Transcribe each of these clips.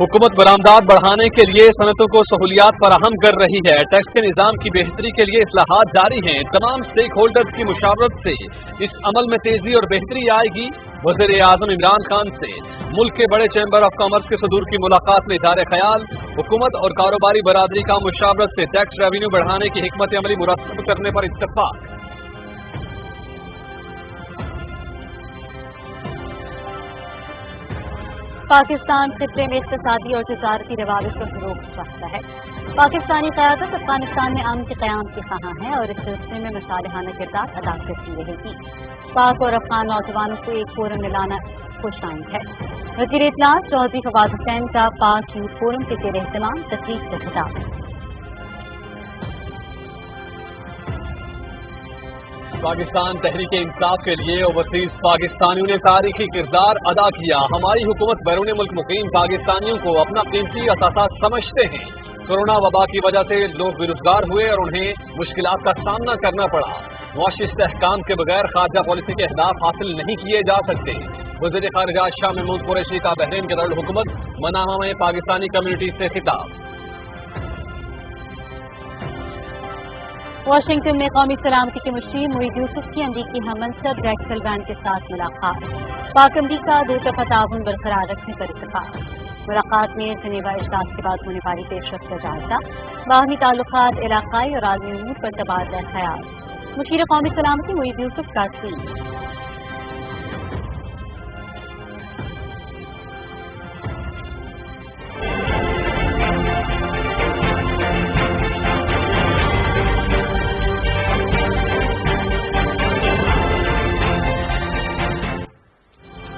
हुकूमत बरामदात बढ़ाने के लिए सनतों को सहूलियात फराहम कर रही है। टैक्स के निज़ाम की बेहतरी के लिए इस्लाहात जारी हैं। तमाम स्टेक होल्डर्स की मुशावरत से इस अमल में तेजी और बेहतरी आएगी। वज़ीर-ए-आज़म इमरान खान से मुल्क के बड़े चैम्बर ऑफ कॉमर्स के सदूर की मुलाकात में इज़हार ख्याल। हुकूमत और कारोबारी बरादरी का मुशावरत से टैक्स रेवेन्यू बढ़ाने की हिकमत अमली मुरतब करने पर इत्तफाक। पाकिस्तान खित्ते में इक़्तिसादी और तिजारती रवाबित को फ़रोग़ चाहता है। पाकिस्तानी क़यादत अफ़ग़ानिस्तान में अमन के क़याम की ख़्वाह है और इस सिलसिले में मिसालिहाना किरदार अदा करती रहेगी। पाक और अफ़ग़ान नौजवानों को एक फोरम में लाना खुशाइंद है। वज़ीर इत्तलात चौधरी फवाद हुसैन का पाक यूथ फोरम के ज़ेर एहतमाम तकरीब से खिताब। पाकिस्तान तहरीक इंसाफ के लिए ओवरसीज पाकिस्तानियों ने तारीखी किरदार अदा किया। हमारी हुकूमत बैरून मुल्क मुकीम पाकिस्तानियों को अपना कीमती असासा समझते हैं। कोरोना वबा की वजह से लोग बेरोजगार हुए और उन्हें मुश्किलात का सामना करना पड़ा। मुआशी इस्तेहकाम के बगैर खारजा पॉलिसी के अहदाफ हासिल नहीं किए जा सकते। वज़ीर ख़ारिजा शाह महमूद कुरैशी का बहरीन के दारुल-हुकूमत मनामा में पाकिस्तानी कम्युनिटी से खिताब। वाशिंगटन में कौमी सलामती के मुशीर मुईद यूसुफ की अमरीकी हम मनसब रेक्स सल्वान के साथ मुलाकात। पाक अमरीका दो तरफ़ा ताउन बरकरार रखने पर इत्तफाक। मुलाकात में जनेवा इजलास के बाद होने वाली पेशरफ्त का जायजा, बाहमी ताल्लुकात, इलाकाई और आलमी उमूर पर तबादला ख्याल। मुशीर कौमी सलामती मुईद यूसुफ का ट्वीट।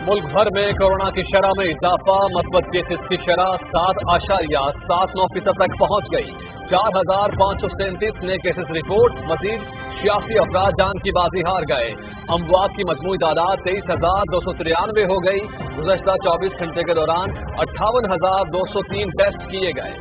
मुल्क भर में कोरोना की शरह में इजाफा। मस्बत केसेस की शरह 7.79% तक पहुंच गई। 4,537 नए केसेस रिपोर्ट। मजीद 86 अफराद जान की बाजी हार गए। अमवात की मजमूई तादाद 23,293 हो गई। गुज़श्ता 24 घंटे के दौरान 58,203 टेस्ट किए गए।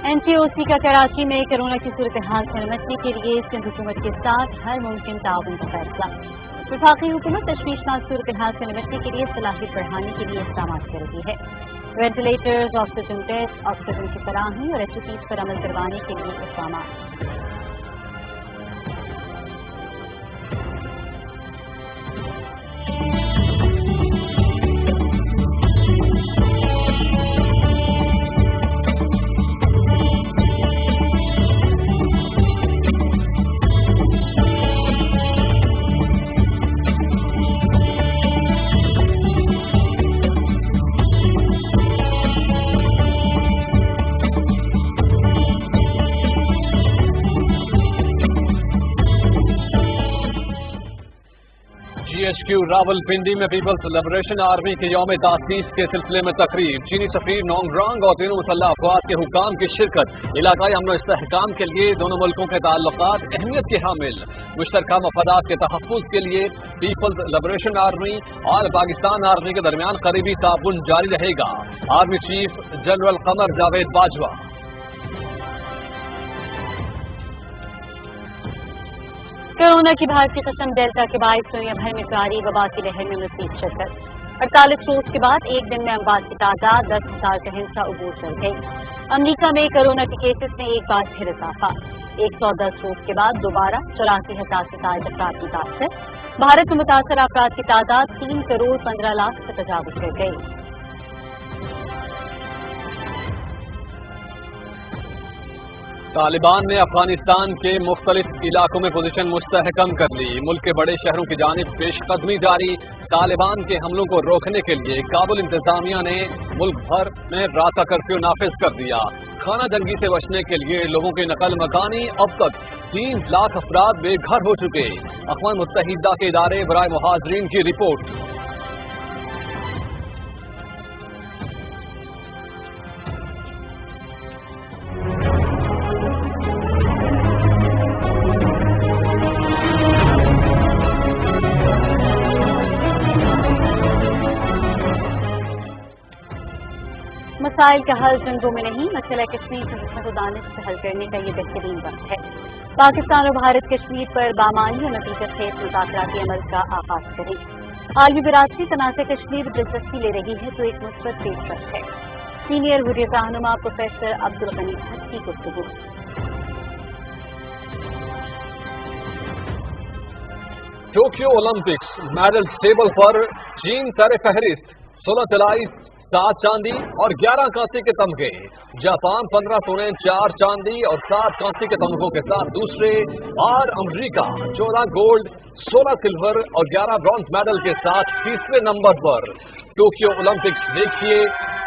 NCOC का कराची में कोरोना की सूरत हाल से निपटने के लिए सिंध हुकूमत के साथ हर मुमकिन ताउन का फैसला। वफाकी हुकूमत तशवीशनाक सूरत हाल से निपटने के लिए सलाहियत बढ़ाने के लिए इक़दाम कर रही है। वेंटिलेटर्स, ऑक्सीजन टेस्ट, ऑक्सीजन की फराहमी और HOPs पर अमल करवाने के लिए इक़दाम। GHQ रावलपिंडी में पीपल्स लिबरेशन आर्मी के यौम तासीस के सिलसिले में तकरीब। चीनी सफीर नोंगरांग और तीनों मुसल्लह अफवाज के हुकाम की शिरकत। इलाकाई अमन इस्तेहकाम के लिए दोनों मुल्कों के ताल्लुकात अहमियत के हामिल। मुश्तरका मफादात के तहफ़्फ़ुज़ के लिए पीपल्स लिबरेशन आर्मी और पाकिस्तान आर्मी के दरमियान करीबी ताउन जारी रहेगा। Army chief general Qamar Javed Bajwa. Corona की भारतीय किस्म डेल्टा के बायस दुनिया भर में जारी वबा की लहर में मज़ीद शिद्दत। 48 रोज के बाद एक दिन में अमवात की तादाद 10,000 का हिस्सा अबूर कर गई। अमरीका में कोरोना के केसेस में एक बार फिर इजाफा। 110 रोज के बाद दोबारा 84,000 से ज्यादा अफराद मुतासर। भारत में मुतासर अफराद की तादाद 3 करोड़ 15 लाख से तजावुज़ कर गई। तालिबान ने अफगानिस्तान के मुख्तलिफ इलाकों में पोजीशन मुस्तहकम कर ली। मुल्क के बड़े शहरों की जानिब पेशकदमी जारी। तालिबान के हमलों को रोकने के लिए काबुल इंतजामिया ने मुल्क भर में रात का कर्फ्यू नाफिज कर दिया। खाना जंगी से बचने के लिए लोगों की नकल मकानी। अब तक 3 लाख अफराद बेघर हो चुके। अक़वाम मुत्तहिदा के इदारे बराए मुहाजिरीन की रिपोर्ट। मसाइल का हल जंगों में नहीं, मसला कश्मीर से दानिश से हल करने का ये बेहतरीन वक्त है। पाकिस्तान और भारत कश्मीर पर बामानी और नतीजा खेज मुज़ाकराती अमल का आगाज करें। आलमी बिरादरी तनाज़े कश्मीर दिलचस्पी ले रही है तो एक मुस्बत पेशरफ है। सीनियर हुर्रियत रहनुमा प्रोफेसर अब्दुल गनी भट्ट की गुफ्तगू। टोक्यो ओलंपिक्स मेडल टेबल पर चीन सर फहरिस्त, 16 तलाई, 7 चांदी और 11 कांसे के तमगे। जापान 15 सोने, 4 चांदी और 7 कांसे के तमगों के साथ दूसरे, और अमेरिका 14 गोल्ड, 16 सिल्वर और 11 ब्रॉन्ज मेडल के साथ तीसरे नंबर पर। टोक्यो ओलंपिक्स देखिए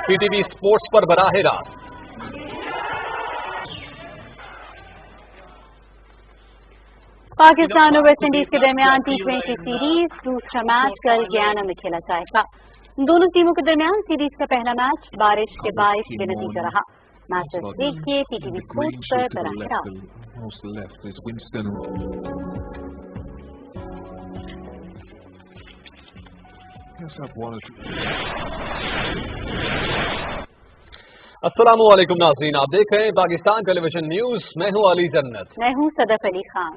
पीटीवी स्पोर्ट्स पर बराह रास्त। पाकिस्तान और वेस्ट इंडीज के दरमियान T20 सीरीज दूसरा मैच कल गयाना में खेला जाएगा। दोनों टीमों के दरमियान सीरीज का पहला मैच बारिश के बायस बेनतीजा रहा। मैचेस देखिए पीटीवी स्पोर्ट्स पर बराह रास्त। अस्सलामु अलैकुम नाज़रीन, आप देख रहे हैं पाकिस्तान टेलीविजन न्यूज। मैं हूं अली जन्नत। मैं हूं सदफ अली खान।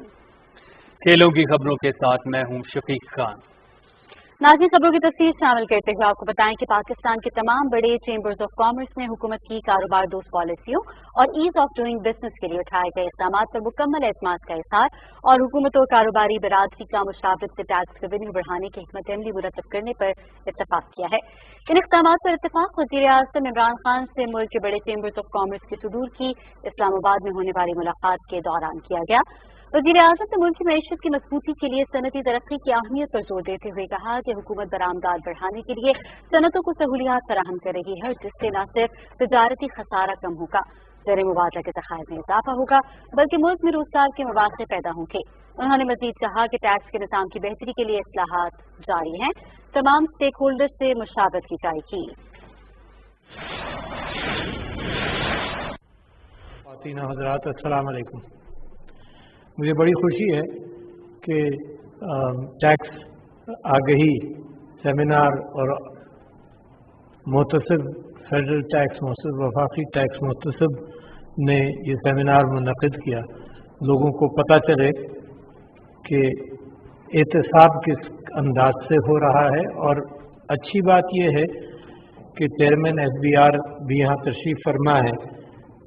खेलों की खबरों के साथ मैं हूं शफीक खान। नाज़रीन, खबरों की तफसील शामिल करते हुए आपको बताएं कि पाकिस्तान के तमाम बड़े चेंबर्स ऑफ कॉमर्स ने हुकूमत की कारोबार दोस्त पॉलिसियों और ईज ऑफ डूइंग बिजनेस के लिए उठाए गए इक़दाम पर मुकम्मल एतमाद का इज़हार और हुकूमत और कारोबारी बिरादरी का मुशावरत से टैक्स रेवेन्यू बढ़ाने की हिकमत अमली मुरतब करने पर इत्तफाक किया है। इन इक़दाम पर इत्तफाक वज़ीर आज़म इमरान खान से मुल्क के बड़े चेंबर्स ऑफ कॉमर्स की सुदूर की इस्लामाबाद में होने वाली मुलाकात के दौरान किया गया। वज़ीर आज़म ने मुल्क की मईशत की मजबूती के लिए सनती तरक्की की अहमियत पर जोर देते हुए कहा कि हुकूमत बरामदात बढ़ाने के लिए सनतों को सहूलियात फराहम कर रही है, जिससे न सिर्फ तजारती खसारा कम होगा, ज़र मुबादला के ज़खायर में इजाफा होगा, बल्कि मुल्क में रोजगार के मौके पैदा होंगे। उन्होंने मजीद कहा कि टैक्स के निज़ाम की बेहतरी के लिए इस्लाहात जारी हैं, तमाम स्टेक होल्डर से मुशावरत की जाएगी। हज़रात अस्सलाम वालेकुम। मुझे बड़ी खुशी है कि टैक्स आगही सेमिनार और मुतसिब फेडरल टैक्स मुतसिब वफाकी टैक्स मुतसिब ने ये सेमिनार मुनक़िद किया। लोगों को पता चले कि एहतसाब किस अंदाज से हो रहा है, और अच्छी बात यह है कि चेयरमैन SBR भी यहाँ तशरीफ़ फरमा है,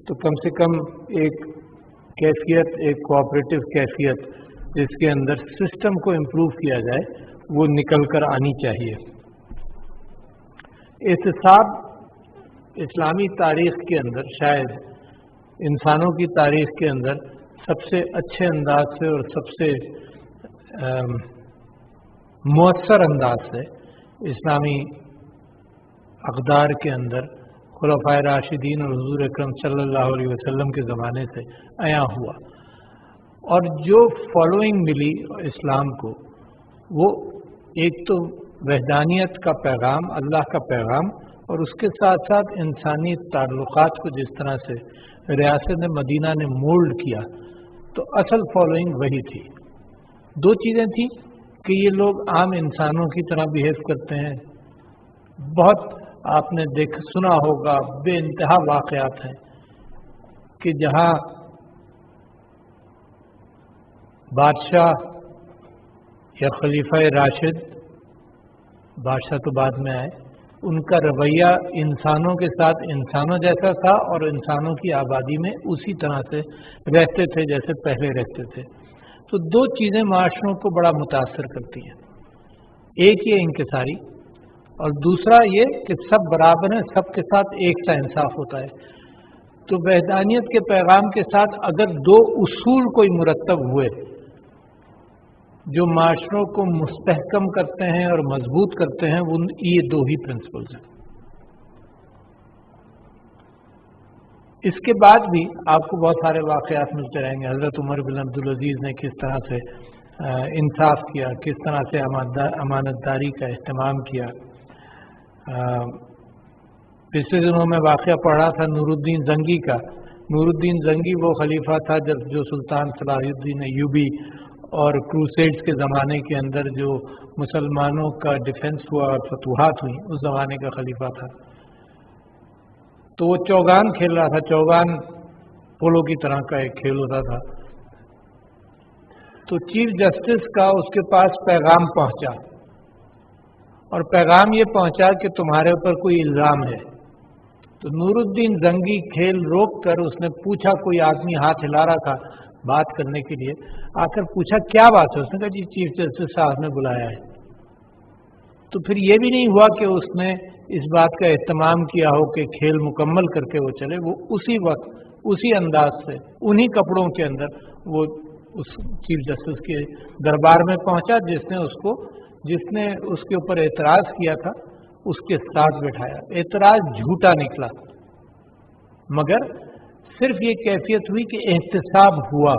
तो कम से कम एक कैफियत, एक कोऑपरेटिव कैफियत जिसके अंदर सिस्टम को इम्प्रूव किया जाए, वो निकल कर आनी चाहिए। एहतसाब इस्लामी तारीख़ के अंदर, शायद इंसानों की तारीख़ के अंदर सबसे अच्छे अंदाज से और सबसे मुअस्सर अंदाज से इस्लामी अक़दार के अंदर खुलफ़ाए राशिदीन और हुज़ूर अकरम सल्लल्लाहु अलैहि वसल्लम के ज़माने से आया हुआ, और जो फॉलोइंग मिली इस्लाम को, वो एक तो वहदानियत का पैगाम, अल्लाह का पैगाम, और उसके साथ साथ इंसानी ताल्लुक़ात को जिस तरह से रियासत मदीना ने मोल्ड किया, तो असल फॉलोइंग वही थी। दो चीज़ें थी कि ये लोग आम इंसानों की तरह बिहेव करते हैं। बहुत आपने सुना होगा, बेइंतहा वाक़यात हैं कि जहाँ बादशाह या खलीफा राशिद, बादशाह तो बाद में आए, उनका रवैया इंसानों के साथ इंसानों जैसा था और इंसानों की आबादी में उसी तरह से रहते थे जैसे पहले रहते थे। तो दो चीज़ें माशरों को बड़ा मुतासर करती हैं, एक ये इंकिसारी, और दूसरा ये कि सब बराबर हैं, सबके साथ एक सा इंसाफ होता है। तो वहदानियत के पैगाम के साथ अगर दो उसूल कोई मुरतब हुए जो माशरों को मुस्तहकम करते हैं और मजबूत करते हैं, वो ये दो ही प्रिंसिपल्स हैं। इसके बाद भी आपको बहुत सारे वाक़यात मिलते रहेंगे। हज़रत उमर बिन अब्दुल अजीज़ ने किस तरह से इंसाफ किया, किस तरह से अमानतदारी का इस्तेमाल किया। पिछले दिनों में वाक़या पढ़ा था नूरुद्दीन जंगी का। नूरुद्दीन जंगी वो खलीफा था जब जो सुल्तान सलाहुद्दीन अय्यूबी और क्रूसेड्स के ज़माने के अंदर जो मुसलमानों का डिफेंस हुआ और फतूहात हुई, उस ज़माने का खलीफा था। तो वो चौगान खेल रहा था, चौगान पोलो की तरह का एक खेल होता था। तो चीफ जस्टिस का उसके पास पैगाम पहुंचा, और पैगाम ये पहुंचा कि तुम्हारे ऊपर कोई इल्ज़ाम है। तो नूरुद्दीन जंगी खेल रोक कर उसने पूछा, कोई आदमी हाथ हिला रहा था बात करने के लिए, आकर पूछा क्या बात है। उसने कहा जी चीफ जस्टिस साहब ने बुलाया है। तो फिर ये भी नहीं हुआ कि उसने इस बात का एहतमाम किया हो कि खेल मुकम्मल करके वो चले। वो उसी वक्त उसी अंदाज से उन्हीं कपड़ों के अंदर वो उस चीफ जस्टिस के दरबार में पहुंचा जिसने उसके ऊपर एतराज़ किया था, उसके साथ बिठाया। एतराज़ झूठा निकला, मगर सिर्फ ये कैफियत हुई कि एहतसाब हुआ।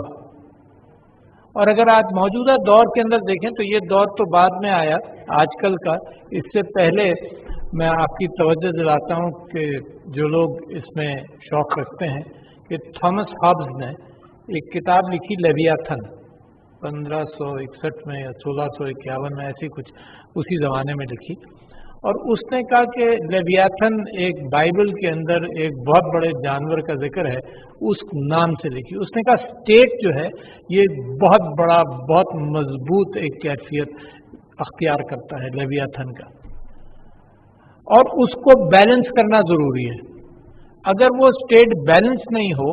और अगर आप मौजूदा दौर के अंदर देखें तो ये दौर तो बाद में आया आजकल का। इससे पहले मैं आपकी तवज्जो दिलाता हूँ कि जो लोग इसमें शौक़ रखते हैं कि थॉमस हॉब्स ने एक किताब लिखी लेवियाथन 1561 में या 1651 में, ऐसी कुछ उसी ज़माने में लिखी। और उसने कहा कि लेवियाथन एक बाइबल के अंदर एक बहुत बड़े जानवर का जिक्र है, उस नाम से लिखी। उसने कहा स्टेट जो है ये बहुत बड़ा, बहुत मजबूत एक कैफियत अख्तियार करता है लेवियाथन का, और उसको बैलेंस करना ज़रूरी है। अगर वो स्टेट बैलेंस नहीं हो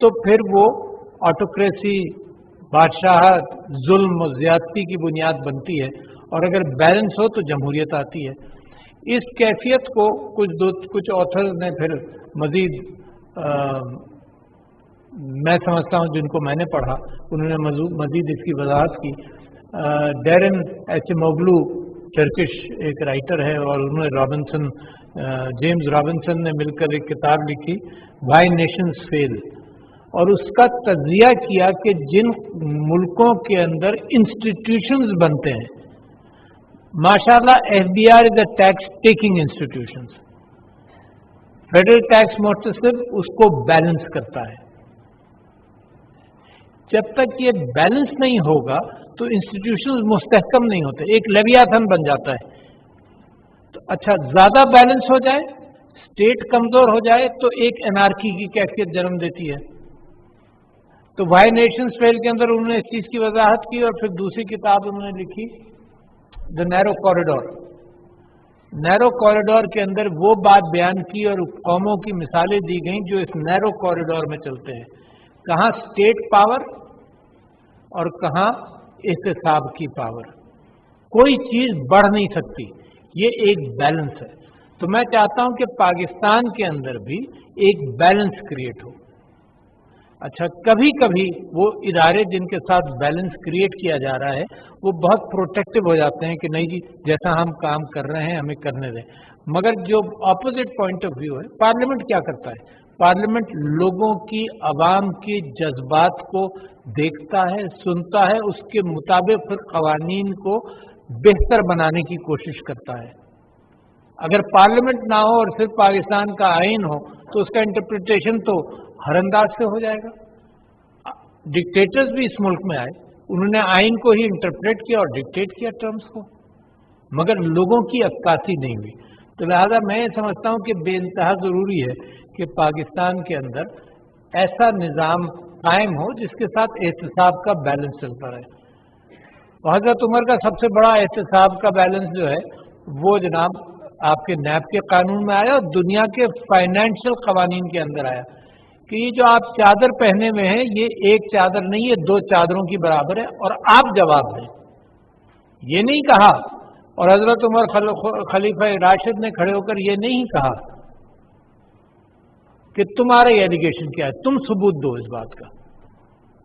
तो फिर वो ऑटोक्रेसी, बादशाहत, जुल्म, ज़्यादती की बुनियाद बनती है, और अगर बैलेंस हो तो जमहूरियत आती है। इस कैफियत को कुछ ऑथर्स ने फिर मज़ीद मैं समझता हूँ जिनको मैंने पढ़ा उन्होंने मज़ीद इसकी वजाहत की। डैरेन एचमोग्लू टर्किश एक राइटर है, और उन्होंने जेम्स रॉबिन्सन ने मिलकर एक किताब लिखी व्हाई नेशंस फेल, और उसका तज़किया किया कि जिन मुल्कों के अंदर इंस्टीट्यूशंस बनते हैं, माशाल्लाह FBR is a tax taking institutions, federal tax मोर्टसिव उसको बैलेंस करता है। जब तक ये बैलेंस नहीं होगा तो इंस्टीट्यूशंस मुस्तहकम नहीं होते, एक लेवियाथन बन जाता है। तो अच्छा, ज्यादा बैलेंस हो जाए, स्टेट कमजोर हो जाए तो एक एनार्की की कैफियत जन्म देती है। तो व्हाई नेशंस फेल के अंदर उन्होंने इस चीज की वजाहत की, और फिर दूसरी किताब उन्होंने लिखी the narrow corridor. Narrow corridor के अंदर वो बात बयान की और कौमों की मिसालें दी गई जो इस नैरो कॉरिडोर में चलते हैं, कहाँ स्टेट पावर और कहाँ एहतसाब की पावर। कोई चीज बढ़ नहीं सकती, ये एक बैलेंस है। तो मैं चाहता हूं कि पाकिस्तान के अंदर भी एक बैलेंस क्रिएट हो। अच्छा, कभी कभी वो इदारे जिनके साथ बैलेंस क्रिएट किया जा रहा है वो बहुत प्रोटेक्टिव हो जाते हैं कि नहीं जी, जैसा हम काम कर रहे हैं हमें करने दें। मगर जो अपोजिट पॉइंट ऑफ व्यू है, पार्लियामेंट क्या करता है? पार्लियामेंट लोगों की, आवाम के जज्बात को देखता है, सुनता है, उसके मुताबिक फिर कवानीन को बेहतर बनाने की कोशिश करता है। अगर पार्लियामेंट ना हो और सिर्फ पाकिस्तान का आइन हो तो उसका इंटरप्रिटेशन तो हर अंदाज से हो जाएगा। डिक्टेटर्स भी इस मुल्क में आए, उन्होंने आइन को ही इंटरप्रेट किया और डिक्टेट किया टर्म्स को, मगर लोगों की अक्कासी नहीं हुई। तो लिहाजा मैं समझता हूं कि बेइंतहा जरूरी है कि पाकिस्तान के अंदर ऐसा निज़ाम कायम हो जिसके साथ एहतसाब का बैलेंस चलता रहे। हज़रत उमर का सबसे बड़ा एहतसाब का बैलेंस जो है वो जनाब आपके नैब के कानून में आया और दुनिया के फाइनेंशियल कवानीन के अंदर आया कि ये जो आप चादर पहने हुए हैं ये एक चादर नहीं, ये दो चादरों की बराबर है और आप जवाब दें। ये नहीं कहा, और हजरत उमर खलीफा राशिद ने खड़े होकर ये नहीं कहा कि तुम्हारा एलिगेशन क्या है, तुम सबूत दो इस बात का।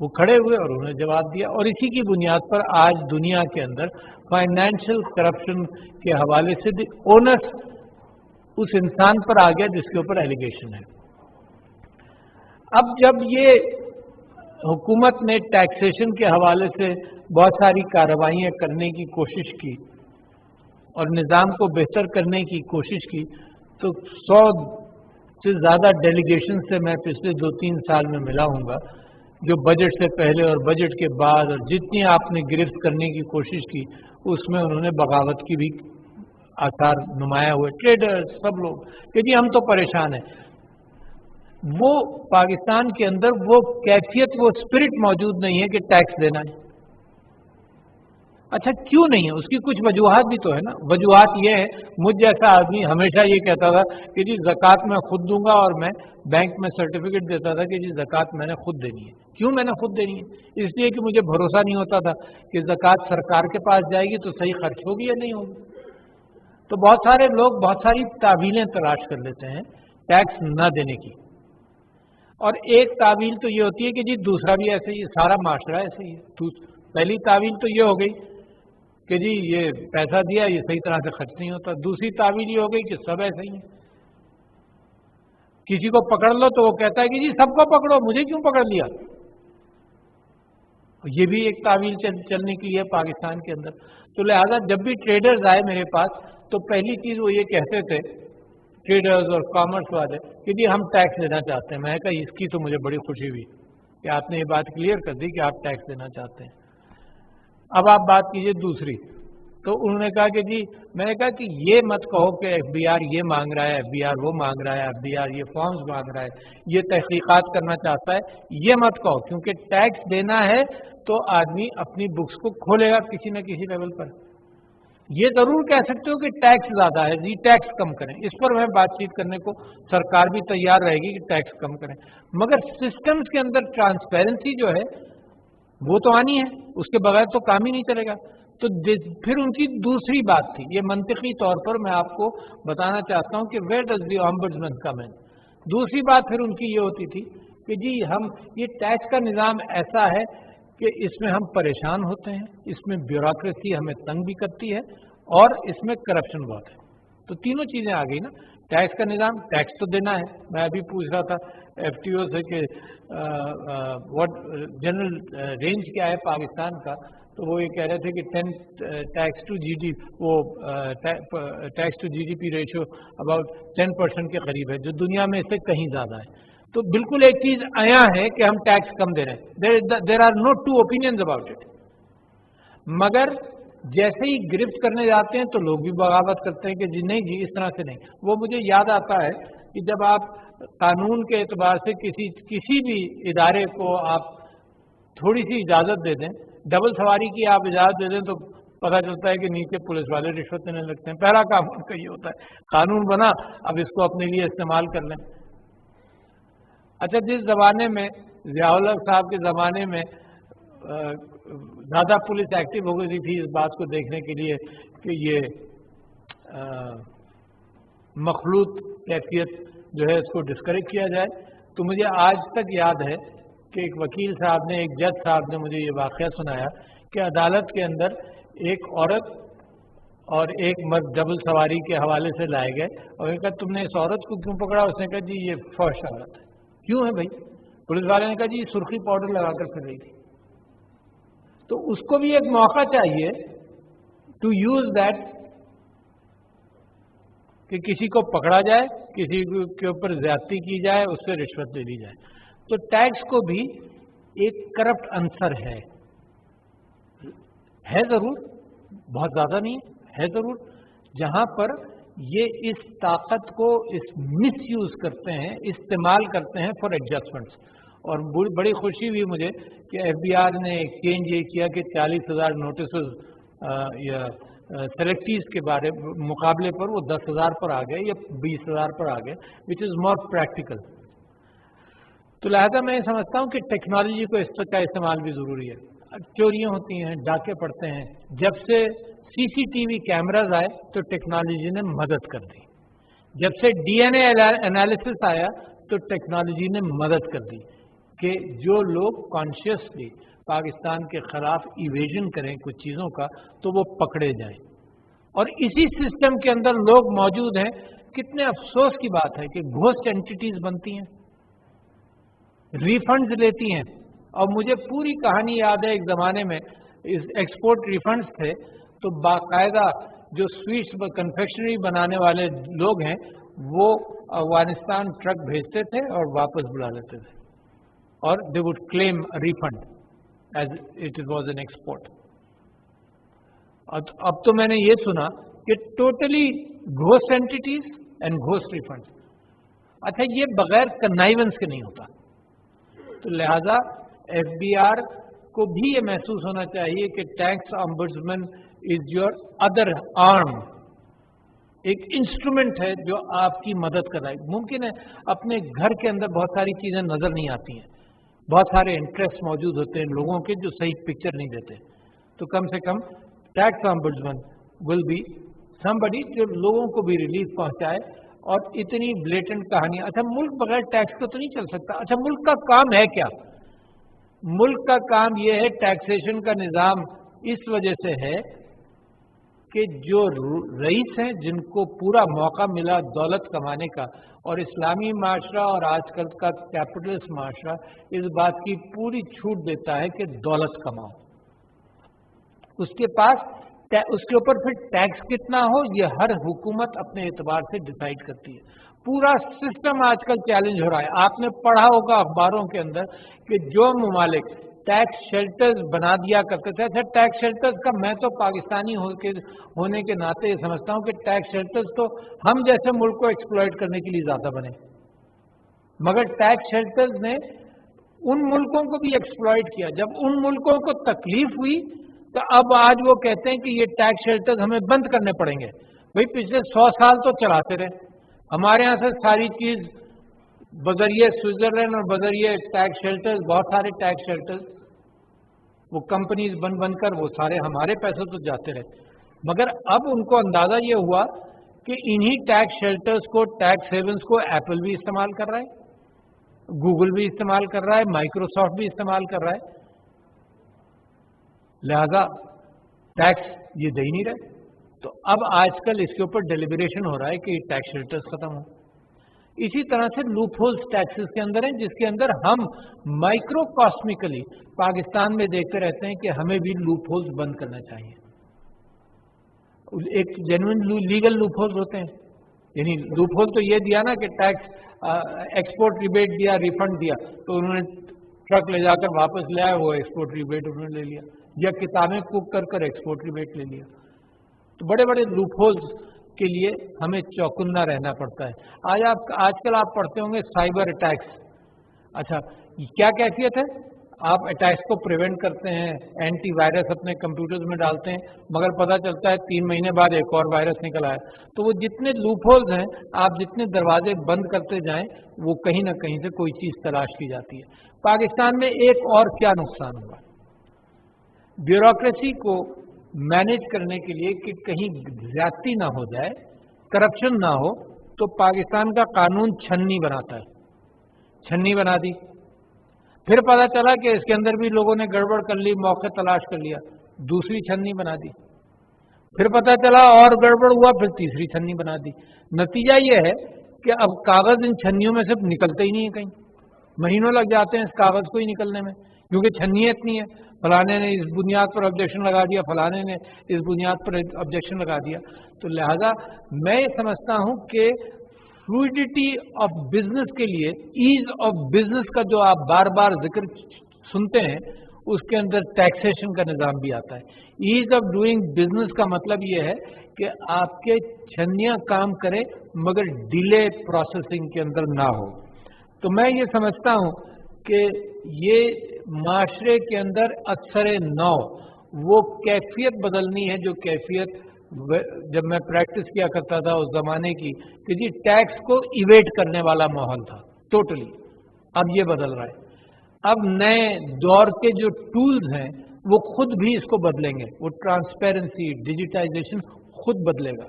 वो खड़े हुए और उन्होंने जवाब दिया, और इसी की बुनियाद पर आज दुनिया के अंदर फाइनेंशियल करप्शन के हवाले से ओनस उस इंसान पर आ गया जिसके ऊपर एलिगेशन है। अब जब ये हुकूमत ने टैक्सेशन के हवाले से बहुत सारी कार्रवाइयाँ करने की कोशिश की और निज़ाम को बेहतर करने की कोशिश की, तो 100 से ज़्यादा डेलीगेशन से मैं पिछले 2-3 साल में मिला हूँगा, जो बजट से पहले और बजट के बाद, और जितनी आपने गिरफ्त करने की कोशिश की उसमें उन्होंने बगावत की भी आसार नुमाया हुए। ट्रेडर्स सब लोग कि जी हम तो परेशान हैं। وہ پاکستان کے اندر وہ کیفیت وہ اسپرٹ موجود نہیں ہے کہ ٹیکس دینا ہے. اچھا کیوں نہیں ہے؟ اس کی کچھ وجوہات بھی تو ہے نا. وجوہات یہ ہے, مجھ جیسا آدمی ہمیشہ یہ کہتا تھا کہ جی زکوٰۃ میں خود دوں گا, اور میں بینک میں سرٹیفکیٹ دیتا تھا کہ جی زکوٰۃ میں نے خود دینی ہے. کیوں میں نے خود دینی ہے؟ اس لیے کہ مجھے بھروسہ نہیں ہوتا تھا کہ زکوٰۃ سرکار کے پاس جائے گی تو صحیح خرچ ہوگی یا نہیں ہوگی. تو بہت سارے لوگ بہت ساری تعویلیں تلاش کر لیتے ہیں ٹیکس نہ دینے کی, اور ایک تعویل تو یہ ہوتی ہے کہ جی دوسرا بھی ایسے ہی, سارا معاشرہ ایسے ہی ہے. پہلی تعویل تو یہ ہو گئی کہ جی یہ پیسہ دیا یہ صحیح طرح سے خرچ نہیں ہوتا. دوسری تعویل یہ ہو گئی کہ سب ایسے ہی ہیں. کسی کو پکڑ لو تو وہ کہتا ہے کہ جی سب کو پکڑو, مجھے کیوں پکڑ لیا. یہ بھی ایک تعویل چلنے کی ہے پاکستان کے اندر. تو لہذا جب بھی ٹریڈرز آئے میرے پاس تو پہلی چیز وہ یہ کہتے تھے ٹریڈرز اور کامرس والے کہ جی ہم ٹیکس دینا چاہتے ہیں. میں نے کہا اس کی تو مجھے بڑی خوشی ہوئی کہ آپ نے یہ بات کلیئر کر دی کہ آپ ٹیکس دینا چاہتے ہیں. اب آپ بات کیجئے دوسری. تو انہوں نے کہا کہ جی, میں نے کہا کہ یہ مت کہو کہ ایف بی آر یہ مانگ رہا ہے, ایف بی آر وہ مانگ رہا ہے, ایف بی آر یہ فارمز مانگ رہا ہے, یہ تحقیقات کرنا چاہتا ہے, یہ مت کہو. کیونکہ ٹیکس دینا ہے تو آدمی اپنی بکس کو کھولے گا کسی نہ کسی لیول پر. یہ ضرور کہہ سکتے ہو کہ ٹیکس زیادہ ہے, جی ٹیکس کم کریں. اس پر میں بات چیت کرنے کو سرکار بھی تیار رہے گی کہ ٹیکس کم کریں, مگر سسٹمز کے اندر ٹرانسپیرنسی جو ہے وہ تو آنی ہے, اس کے بغیر تو کام ہی نہیں چلے گا. تو پھر ان کی دوسری بات تھی, یہ منطقی طور پر میں آپ کو بتانا چاہتا ہوں کہ where does the ombudsman come in. دوسری بات پھر ان کی یہ ہوتی تھی کہ جی ہم یہ ٹیکس کا نظام ایسا ہے کہ اس میں ہم پریشان ہوتے ہیں, اس میں بیوروکریسی ہمیں تنگ بھی کرتی ہے, اور اس میں کرپشن بہت ہے. تو تینوں چیزیں آ گئی نا. ٹیکس کا نظام, ٹیکس تو دینا ہے. میں ابھی پوچھ رہا تھا ایف ٹی او سے کہ واٹ جنرل رینج کیا ہے پاکستان کا, تو وہ یہ کہہ رہے تھے کہ 10 ٹیکس ٹو جی ڈی وہ tax to G D P ratio about 10% کے قریب ہے, جو دنیا میں اس سے کہیں زیادہ ہے. تو بالکل ایک چیز آیا ہے کہ ہم ٹیکس کم دے رہے ہیں. There are no two opinions about it. مگر جیسے ہی گرفت کرنے جاتے ہیں تو لوگ بھی بغاوت کرتے ہیں کہ جی نہیں جی اس طرح سے نہیں. وہ مجھے یاد آتا ہے کہ جب آپ قانون کے اعتبار سے کسی بھی ادارے کو آپ تھوڑی سی اجازت دے دیں, ڈبل سواری کی آپ اجازت دے دیں, تو پتہ چلتا ہے کہ نیچے پولیس والے رشوت دینے لگتے ہیں. پہلا کام ان کا یہ ہوتا ہے, قانون بنا اب اس کو اپنے لیے استعمال کر لیں. اچھا, جس زمانے میں ضیاء الحق صاحب کے زمانے میں زیادہ پولیس ایکٹیو ہو گئی تھی اس بات کو دیکھنے کے لیے کہ یہ مخلوط کیفیت جو ہے اس کو ڈسکریج کیا جائے, تو مجھے آج تک یاد ہے کہ ایک وکیل صاحب نے, ایک جج صاحب نے مجھے یہ واقعہ سنایا کہ عدالت کے اندر ایک عورت اور ایک مرد ڈبل سواری کے حوالے سے لائے گئے, اور یہ کہا تم نے اس عورت کو کیوں پکڑا؟ اس نے کہا جی یہ فحش عورت ہے. کیوں ہے بھائی؟ پولیس والے نے کہا جی سرخی پاؤڈر لگا کر پھر رہی تھی. تو اس کو بھی ایک موقع چاہیے ٹو یوز دیٹ, کہ کسی کو پکڑا جائے, کسی کے اوپر زیادتی کی جائے, اس سے رشوت دے دی جائے. تو ٹیکس کو بھی ایک کرپٹ عنصر ہے ضرور, بہت زیادہ نہیں ہے ضرور, جہاں پر یہ اس طاقت کو اس مس یوز کرتے ہیں, استعمال کرتے ہیں فار ایڈجسٹمنٹس. اور بڑی خوشی ہوئی مجھے کہ ایف بی آر نے ایک چینج یہ کیا کہ 40,000 نوٹسز یا سلیکٹیز کے مقابلے پر وہ 10,000 پر آ گئے یا 20,000 پر آ گئے, وچ از مور پریکٹیکل. تو لہذا میں یہ سمجھتا ہوں کہ ٹیکنالوجی کو اس کا استعمال بھی ضروری ہے. چوریاں ہوتی ہیں, ڈاکے پڑتے ہیں. جب سے سی سی ٹی وی کیمراز آئے تو ٹیکنالوجی نے مدد کر دی. جب سے ڈی این اے انالیسس آیا تو ٹیکنالوجی نے مدد کر دی کہ جو لوگ کانشیسلی پاکستان کے خلاف ایویژن کریں کچھ چیزوں کا تو وہ پکڑے جائیں. اور اسی سسٹم کے اندر لوگ موجود ہیں. کتنے افسوس کی بات ہے کہ گھوسٹ اینٹیز بنتی ہیں, ریفنڈز لیتی ہیں. اور مجھے پوری کہانی یاد ہے, ایک زمانے میں ایکسپورٹ ریفنڈز تھے تو باقاعدہ جو سویٹس کنفیکشنری بنانے والے لوگ ہیں وہ افغانستان ٹرک بھیجتے تھے اور واپس بلا لیتے تھے, اور they would claim refund as it was an export. اب تو میں نے یہ سنا کہ totally ghost اینٹیز and ghost refunds. अच्छा, ये बगैर कन्नाइवेंस के नहीं होता। तो लिहाजा FBR को भी ये महसूस होना चाहिए कि tax ombudsman is your other arm, एक इंस्ट्रूमेंट है जो आपकी मदद कर रहा है। मुमकिन है अपने घर के अंदर बहुत सारी चीजें नजर नहीं आती हैं, बहुत सारे इंटरेस्ट मौजूद होते हैं लोगों के जो सही पिक्चर नहीं देते, तो कम से कम tax ombudsman will be somebody जो लोगों को भी रिलीफ पहुंचाए। और इतनी ब्लेटेंट कहानी, अच्छा मुल्क बगैर टैक्स को तो नहीं चल सकता। अच्छा, मुल्क का काम है क्या? मुल्क का काम यह है, टैक्सेशन का निज़ाम इस वजह से है कि जो रईस हैं जिनको पूरा मौका मिला दौलत कमाने का, और इस्लामी माशरा और आजकल का कैपिटलिस्ट माशरा इस बात की पूरी छूट देता है कि दौलत कमाओ, उसके पास उसके ऊपर फिर टैक्स कितना हो ये हर हुकूमत अपने एतबार से डिसाइड करती है। पूरा सिस्टम आजकल चैलेंज हो रहा है। आपने पढ़ा होगा अखबारों के अंदर कि जो ममालिक टैक्स शेल्टर्स बना दिया करते थे, अच्छा टैक्स शेल्टर्स का मैं तो पाकिस्तानी होने के नाते ये समझता हूँ कि टैक्स शेल्टर्स तो हम जैसे मुल्क को एक्सप्लॉइट करने के लिए ज्यादा बने, मगर टैक्स शेल्टर्स ने उन मुल्कों को भी एक्सप्लॉइट किया। जब उन मुल्कों को तकलीफ हुई तो अब आज वो कहते हैं कि ये टैक्स शेल्टर्स हमें बंद करने पड़ेंगे। भाई पिछले 100 साल तो चलाते रहे, हमारे यहाँ से सारी चीज बजरिए स्विट्जरलैंड और बजरिए टैक्स शेल्टर्स, बहुत सारे टैक्स शेल्टर्स, वो कंपनीज बन बनकर वो सारे हमारे पैसे तो जाते रहे। मगर अब उनको अंदाजा ये हुआ कि इन्हीं टैक्स शेल्टर्स को, टैक्स हेवन्स को एप्पल भी इस्तेमाल कर रहा है, गूगल भी इस्तेमाल कर रहा है, माइक्रोसॉफ्ट भी इस्तेमाल कर रहा है, लिहाजा टैक्स ये दे ही नहीं रहे। तो अब आजकल इसके ऊपर डेलिब्रेशन हो रहा है कि टैक्स शेल्टर्स खत्म हो। इसी तरह से लूप होल्स टैक्सेस के अंदर हैं, जिसके अंदर हम माइक्रोकॉस्मिकली पाकिस्तान में देखते रहते हैं कि हमें भी लूप होल्स बंद करना चाहिए। एक जेन्युइन लीगल लूप होल्स होते हैं, यानी लूप होल तो ये दिया ना कि टैक्स एक्सपोर्ट रिबेट दिया, रिफंड दिया, तो उन्होंने ट्रक ले जाकर वापस ले आए, वो एक्सपोर्ट रिबेट उन्होंने ले लिया, या किताबें कुक कर एक्सपोर्ट रिबेट ले लिया। तो बड़े बड़े लूप होल्स के लिए हमें चौकन्ना रहना पड़ता है। आजकल आप पढ़ते होंगे साइबर अटैक्स। अच्छा, क्या कैफियत है? आप अटैक्स को प्रिवेंट करते हैं, एंटीवायरस अपने कंप्यूटर्स में डालते हैं, मगर पता चलता है 3 महीने बाद एक और वायरस निकल आया। तो वो जितने लूप होल्स हैं, आप जितने दरवाजे बंद करते जाएं, वो कहीं ना कहीं से कोई चीज तलाश की जाती है। पाकिस्तान में एक और क्या नुकसान हुआ, ब्यूरोक्रेसी को मैनेज करने के लिए कि कहीं ज्यादती ना हो जाए, करप्शन ना हो, तो पाकिस्तान का कानून छन्नी बनाता है। छन्नी बना दी, फिर पता चला कि इसके अंदर भी लोगों ने गड़बड़ कर ली, मौके तलाश कर लिया, दूसरी छन्नी बना दी, फिर पता चला और गड़बड़ हुआ, फिर तीसरी छन्नी बना दी। नतीजा ये है कि अब कागज इन छन्नियों में से निकलते ही नहीं है, कहीं महीनों लग जाते हैं इस कागज को ही निकलने में, क्योंकि छन्नी इतनी है। फलाने ने इस बुनियाद पर ऑब्जेक्शन लगा दिया, फलाने ने इस बुनियाद पर ऑब्जेक्शन लगा दिया। तो लिहाजा मैं ये समझता हूं कि फ्लूइडिटी ऑफ बिजनेस के लिए, ईज ऑफ बिजनेस का जो आप बार बार जिक्र सुनते हैं, उसके अंदर टैक्सेशन का निजाम भी आता है। ईज ऑफ डूइंग बिजनेस का मतलब ये है कि आपके छन्नियां काम करें मगर डिले प्रोसेसिंग के अंदर ना हो। तो मैं ये समझता हूं कि ये माशरे के अंदर अक्सर नौ वो कैफियत बदलनी है, जो कैफियत जब मैं प्रैक्टिस किया करता था उस जमाने की, कि जी टैक्स को इवेट करने वाला माहौल था टोटली। अब ये बदल रहा है। अब नए दौर के जो टूल्स हैं वो खुद भी इसको बदलेंगे, वो ट्रांसपेरेंसी, डिजिटाइजेशन खुद बदलेगा।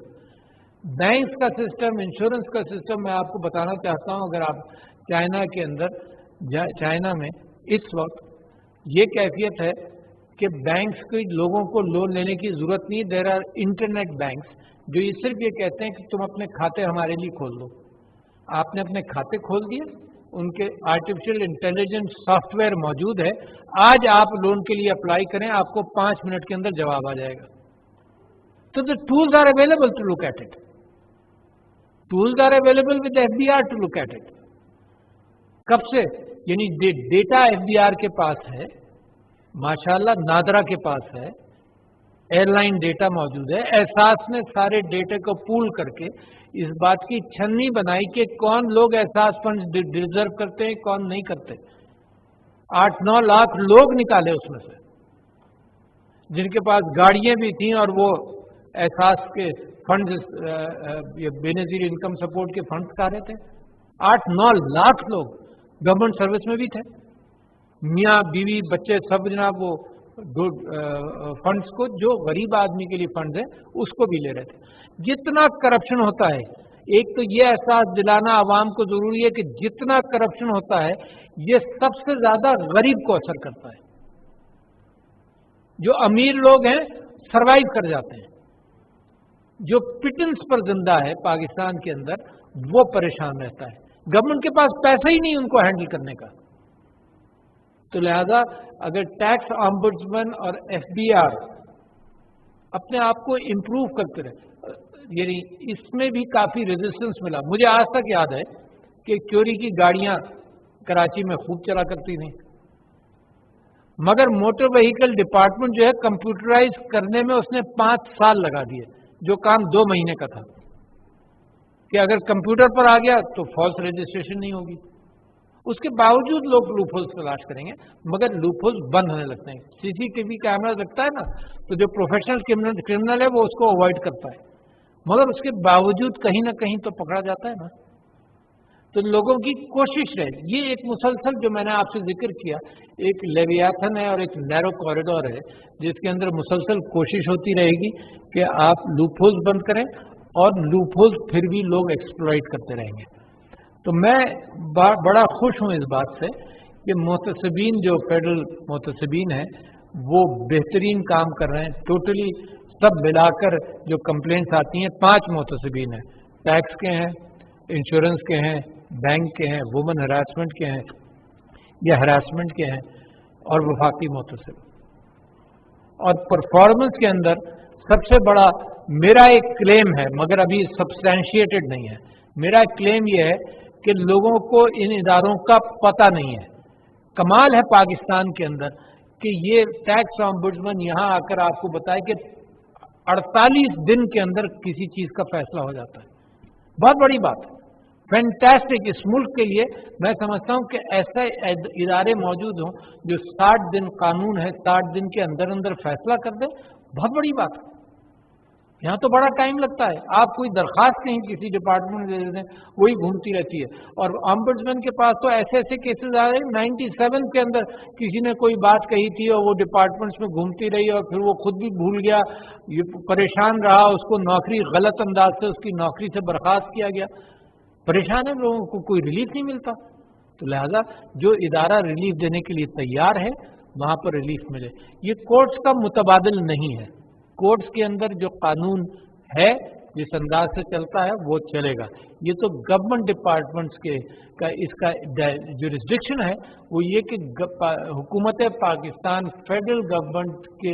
बैंक्स का सिस्टम, इंश्योरेंस का सिस्टम, मैं आपको बताना चाहता हूं, अगर आप चाइना के अंदर, चाइना में इस वक्त ये कैफियत है कि बैंक्स के लोगों को लोन लेने की जरूरत नहीं। देयर आर इंटरनेट बैंक्स जो ये सिर्फ ये कहते हैं कि तुम अपने खाते हमारे लिए खोल दो। आपने अपने खाते खोल दिए, उनके आर्टिफिशियल इंटेलिजेंस सॉफ्टवेयर मौजूद है, आज आप लोन के लिए अप्लाई करें, आपको 5 मिनट के अंदर जवाब आ जाएगा। तो the tools are available to look at it, tools are available with FBR to look at it. कब से? यानी डेटा FBR के पास है, माशाल्लाह नादरा के पास है, एयर लाइन डेटा मौजूद है। एहसास ने सारे डेटे को पूल करके इस बात की छन्नी बनाई कि कौन लोग एहसास फंड डिजर्व करते हैं, कौन नहीं करते। 8-9 लाख लोग निकाले उसमें से, जिनके पास गाड़ियां भी थी और वो एहसास के फंड, बेनजीर इनकम सपोर्ट के फंड खा रहे थे। 8-9 लाख लोग गवर्नमेंट सर्विस में भी थे, मियाँ बीवी बच्चे सब जनाब वो फंड्स को, जो गरीब आदमी के लिए फंड है उसको भी ले रहे थे। जितना करप्शन होता है, एक तो ये एहसास दिलाना आवाम को जरूरी है कि जितना करप्शन होता है ये सबसे ज्यादा गरीब को असर करता है। जो अमीर लोग हैं सरवाइव कर जाते हैं, जो पिटन्स पर जिंदा है पाकिस्तान के अंदर वो परेशान रहता है। गवर्नमेंट के पास पैसा ही नहीं उनको हैंडल करने का। तो लिहाजा अगर टैक्स ऑम्बुड्समैन और एफबीआर अपने आप को इम्प्रूव करते रहे, यानी इसमें भी काफी रेजिस्टेंस मिला। मुझे आज तक याद है कि चोरी की गाड़ियां कराची में खूब चला करती थी, मगर मोटर व्हीकल डिपार्टमेंट जो है कंप्यूटराइज करने में उसने 5 साल लगा दिए, जो काम 2 महीने का था। कि अगर कंप्यूटर पर आ गया तो फॉल्स रजिस्ट्रेशन नहीं होगी। उसके बावजूद लोग लूपहोल्स तलाश करेंगे, मगर लूपहोल्स बंद होने लगते हैं। सीसीटीवी कैमरा लगता है ना, तो जो प्रोफेशनल क्रिमिनल है वो उसको अवॉइड करता है, मगर उसके बावजूद कहीं ना कहीं तो पकड़ा जाता है ना। तो लोगों की कोशिश रहे, ये एक मुसलसल जो मैंने आपसे जिक्र किया, एक लेवियाथन है और एक नैरो कॉरिडोर है, जिसके अंदर मुसलसल कोशिश होती रहेगी कि आप लूपहोल्स बंद करें, और लूपहोल्स फिर भी लोग एक्सप्लॉइट करते रहेंगे। तो मैं बड़ा खुश हूं इस बात से कि मुहतसिबीन, जो फेडरल मुहतसिबीन हैं, वो बेहतरीन काम कर रहे हैं। टोटली सब मिलाकर जो कंप्लेंट्स आती हैं, 5 मुहतसिबीन हैं, टैक्स के हैं, इंश्योरेंस के हैं, बैंक के हैं, वुमेन हरासमेंट के हैं या हरासमेंट के हैं, और वफाकी मुहतसिब। और परफॉर्मेंस के अंदर सबसे बड़ा मेरा एक क्लेम है, मगर अभी सब्सटैंशिएटेड नहीं है। मेरा क्लेम यह है कि लोगों को इन इदारों का पता नहीं है। कमाल है पाकिस्तान के अंदर कि ये टैक्स ऑम्बुड्समैन यहाँ आकर आपको बताए कि 48 दिन के अंदर किसी चीज का फैसला हो जाता है। बहुत बड़ी बात है, फैंटास्टिक। इस मुल्क के लिए मैं समझता हूँ कि ऐसे इदारे मौजूद हों जो 60 दिन, कानून है 60 दिन के अंदर अंदर फैसला कर दे, बहुत बड़ी बात है। यहाँ तो बड़ा टाइम लगता है, आप कोई दरखास्त कहीं किसी डिपार्टमेंट में दे दें, वही घूमती रहती है। और ऑम्बुड्समैन के पास तो ऐसे ऐसे केसेस आ रहे हैं, 97 के अंदर किसी ने कोई बात कही थी और वो डिपार्टमेंट्स में घूमती रही और फिर वो खुद भी भूल गया, ये परेशान रहा, उसको नौकरी गलत अंदाज से उसकी नौकरी से बर्खास्त किया गया। परेशान है, लोगों को कोई रिलीफ नहीं मिलता। तो लिहाजा जो इदारा रिलीफ देने के लिए तैयार है वहां पर रिलीफ मिले। ये कोर्ट्स का मुतबादिल नहीं है। कोर्ट्स के अंदर जो कानून है जिस अंदाज से चलता है वो चलेगा। ये तो गवर्नमेंट डिपार्टमेंट्स के का इसका जुरिस्डिक्शन है, वो ये कि हुकूमत पाकिस्तान, फेडरल गवर्नमेंट के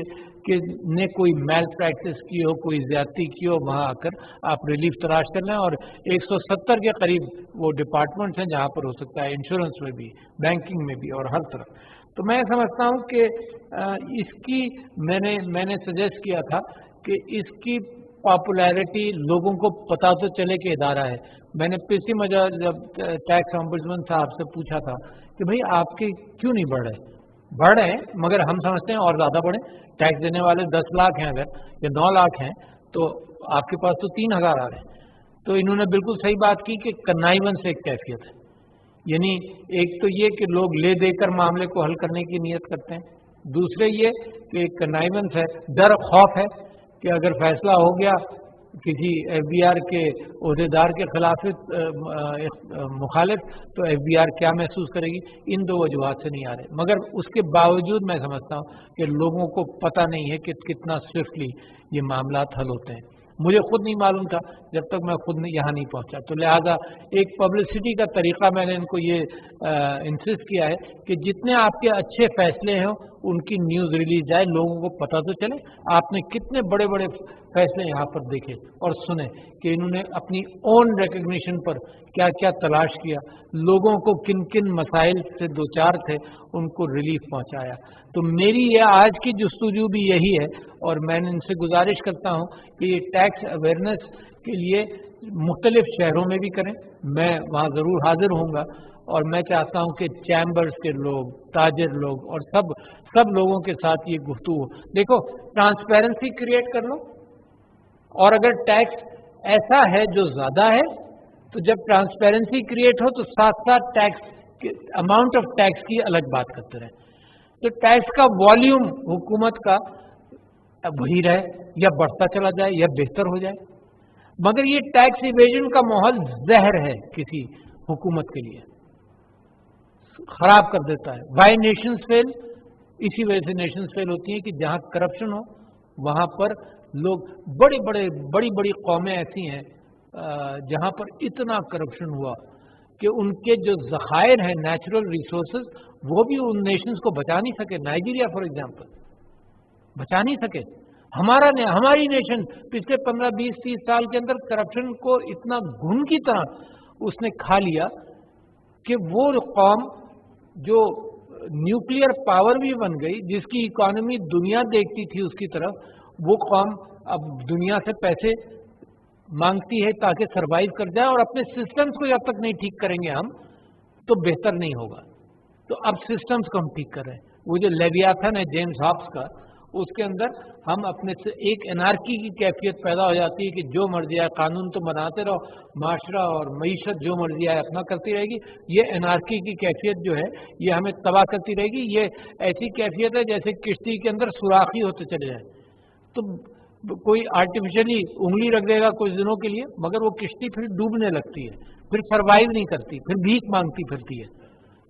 ने कोई मैल प्रैक्टिस की हो, कोई ज्यादती की हो, वहाँ आकर आप रिलीफ तलाश कर लें। और 170 के करीब वो डिपार्टमेंट्स हैं जहाँ पर हो सकता है, इंश्योरेंस में भी, बैंकिंग में भी और हर तरफ। तो मैं समझता हूँ कि इसकी मैंने सजेस्ट किया था कि इसकी पॉपुलैरिटी लोगों को पता तो चले कि इदारा है। मैंने पिछली मजा जब टैक्स ऑम्बुड्समैन साहब से पूछा था कि भाई आपके क्यों नहीं बढ़ रहे हैं, मगर हम समझते हैं और ज़्यादा बढ़े। टैक्स देने वाले 10 लाख हैं अगर, या 9 लाख हैं, तो आपके पास तो 3000 आ रहे हैं। तो इन्होंने बिल्कुल सही बात की कि कन्नाइवन से एक कैफियत है, यानी एक तो ये कि लोग ले देकर मामले को हल करने की नीयत करते हैं, दूसरे ये कि कन्नाइवेंस है, डर खौफ है कि अगर फैसला हो गया किसी एफबीआर के ओहदेदार के खिलाफ मुखालिफ, तो एफबीआर क्या महसूस करेगी। इन 2 वजूहात से नहीं आ रहे, मगर उसके बावजूद मैं समझता हूँ कि लोगों को पता नहीं है कि कितना स्विफ्टली ये मामलात हल होते हैं। मुझे खुद नहीं मालूम था जब तक मैं खुद यहाँ नहीं पहुँचा। तो लिहाजा एक पब्लिसिटी का तरीका मैंने इनको ये इंसिस्ट किया है कि जितने आपके अच्छे फैसले हों उनकी न्यूज़ रिलीज जाए, लोगों को पता तो चले आपने कितने बड़े बड़े फैसले यहाँ पर देखे और सुने कि इन्होंने अपनी ओन रिकग्निशन पर क्या क्या तलाश किया, लोगों को किन किन मसाइल से दो चार थे उनको रिलीफ पहुँचाया। तो मेरी ये आज की जुस्तजू भी यही है, और मैं इनसे गुजारिश करता हूँ कि ये टैक्स अवेयरनेस के लिए मुख्तलिफ शहरों में भी करें। मैं वहाँ ज़रूर हाजिर होऊंगा, और मैं चाहता हूँ कि चैम्बर्स के लोग, ताजिर लोग और सब लोगों के साथ ये गुफ्तगू हो। देखो, ट्रांसपेरेंसी क्रिएट कर लो, और अगर टैक्स ऐसा है जो ज़्यादा है तो जब ट्रांसपेरेंसी क्रिएट हो तो साथ साथ टैक्स अमाउंट ऑफ टैक्स की अलग बात करते रहें। तो टैक्स का वॉल्यूम हुकूमत का वही रहे या बढ़ता चला जाए या बेहतर हो जाए, मगर ये टैक्स इवेजन का माहौल जहर है किसी हुकूमत के लिए, खराब कर देता है। वाई नेशंस फेल, इसी वजह से नेशंस फेल होती हैं कि जहां करप्शन हो वहां पर लोग बड़ी बड़ी कौमें ऐसी हैं जहां पर इतना करप्शन हुआ कि उनके जो ज़खायर हैं नेचुरल रिसोर्सेज वो भी उन नेशंस को बचा नहीं सके। नाइजीरिया फॉर एग्जांपल बचा नहीं सके। हमारी नेशन पिछले 15, 20, 30 साल के अंदर करप्शन को इतना घुन की तरह उसने खा लिया कि वो कौम जो न्यूक्लियर पावर भी बन गई, जिसकी इकोनॉमी दुनिया देखती थी उसकी तरफ, वो कौम अब दुनिया से पैसे मांगती है ताकि सरवाइव कर जाए, और अपने सिस्टम्स को जब तक नहीं ठीक करेंगे हम तो बेहतर नहीं होगा। तो अब सिस्टम्स को हम ठीक कर रहे हैं। वो जो लेवियाथन है जेम्स हॉब्स का, उसके अंदर हम अपने से एक एनार्की की कैफियत पैदा हो जाती है कि जो मर्जी आए कानून तो बनाते रहो, माशरा और मईशत जो मर्जी आए अपना करती रहेगी। ये एनार्की की कैफियत जो है ये हमें तबाह करती रहेगी। ये ऐसी कैफियत है जैसे किश्ती के अंदर सुराखी होते चले जाए, तो कोई आर्टिफिशियली उंगली रख देगा कुछ दिनों के लिए, मगर वो किश्ती फिर डूबने लगती है, फिर सरवाइव नहीं करती, फिर भीख मांगती फिरती है।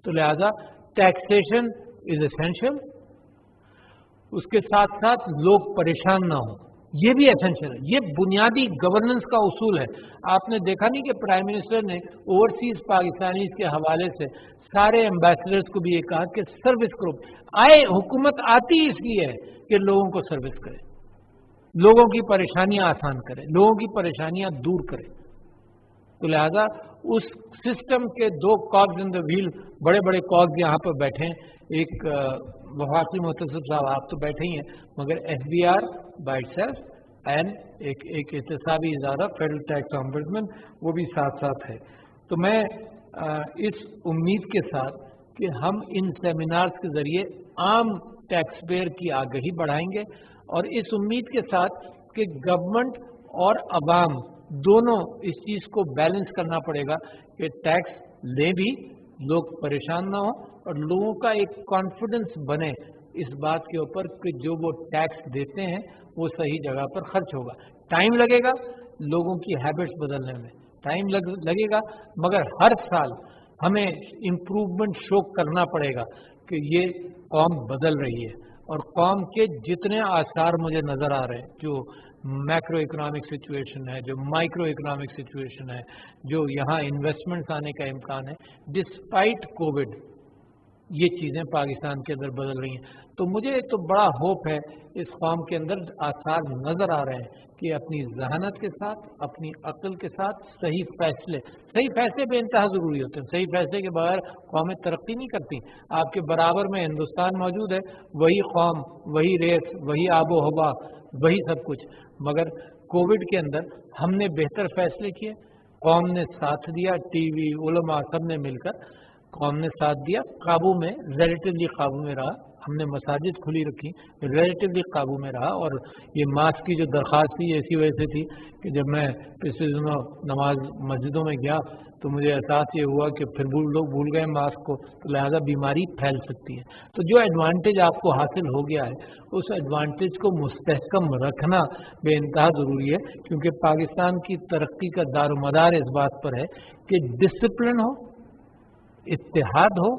तो लिहाजा टैक्सेशन इज एसेंशियल, उसके साथ साथ लोग परेशान ना हो, ये भी एसेंशियल है। ये बुनियादी गवर्नेंस का उसूल है। आपने देखा नहीं कि प्राइम मिनिस्टर ने ओवरसीज पाकिस्तानी के हवाले से सारे एम्बेसडर्स को भी ये कहा कि सर्विस करो। हुकूमत आती इसलिए है कि लोगों को सर्विस करे, लोगों की परेशानियां आसान करे, लोगों की परेशानियां दूर करे। तो लिहाजा उस सिस्टम के दो कॉग्स इन द व्हील, बड़े बड़े कॉग्स यहाँ पर बैठे हैं। एक वफाकी मुहतसिब साहब आप तो बैठे ही हैं, मगर FBR बाय इटसेल्फ एंड एक एहतसाबी इदारा फेडरल टैक्स ऑम्बुड्समैन वो भी साथ साथ है। तो मैं इस उम्मीद के साथ कि हम इन सेमिनार्स के जरिए आम टैक्स पेयर की आगाही बढ़ाएंगे, और इस उम्मीद के साथ कि गवर्नमेंट और अवाम दोनों इस चीज़ को बैलेंस करना पड़ेगा कि टैक्स ले भी लोग परेशान ना हो, और लोगों का एक कॉन्फिडेंस बने इस बात के ऊपर कि जो वो टैक्स देते हैं वो सही जगह पर खर्च होगा। टाइम लगेगा लोगों की हैबिट्स बदलने में, टाइम लगेगा, मगर हर साल हमें इम्प्रूवमेंट शो करना पड़ेगा कि ये कौम बदल रही है। और कौम के जितने आसार मुझे नज़र आ रहे हैं, जो मैक्रो इकोनॉमिक सिचुएशन है, जो माइक्रो इकोनॉमिक सिचुएशन है, जो यहाँ इन्वेस्टमेंट्स आने का इम्कान है, डिस्पाइट कोविड ये चीज़ें पाकिस्तान के अंदर बदल रही हैं। तो मुझे तो बड़ा होप है, इस कौम के अंदर आसार नज़र आ रहे हैं कि अपनी जहानत के साथ, अपनी अक्ल के साथ सही फैसले बेइंतहा ज़रूरी होते हैं। सही फैसले के बगैर कौमें तरक्की नहीं करती। आपके बराबर में हिंदुस्तान मौजूद है, वही कौम, वही रेस, वही आबो हवा, वही सब कुछ, मगर कोविड के अंदर हमने बेहतर फैसले किए, कौम ने साथ दिया, टीवी उलमा सब ने मिलकर कौम ने साथ दिया, काबू में रिलेटिवली काबू में रहा। हमने मसाजिद खुली रखी, रिलेटिवली काबू में रहा। और ये मास्क की जो दरख्वास्त थी इसी वजह से थी कि जब मैं पिछले दिनों नमाज मस्जिदों में गया तो मुझे एहसास ये हुआ कि फिर लोग भूल गए मास्क को, तो लिहाजा बीमारी फैल सकती है। तो जो एडवांटेज आपको हासिल हो गया है उस एडवांटेज को मुस्तहकम रखना बेइंतहा ज़रूरी है, क्योंकि पाकिस्तान की तरक्की का दारोमदार इस बात पर है कि डिसिप्लिन हो, इत्तेहाद हो,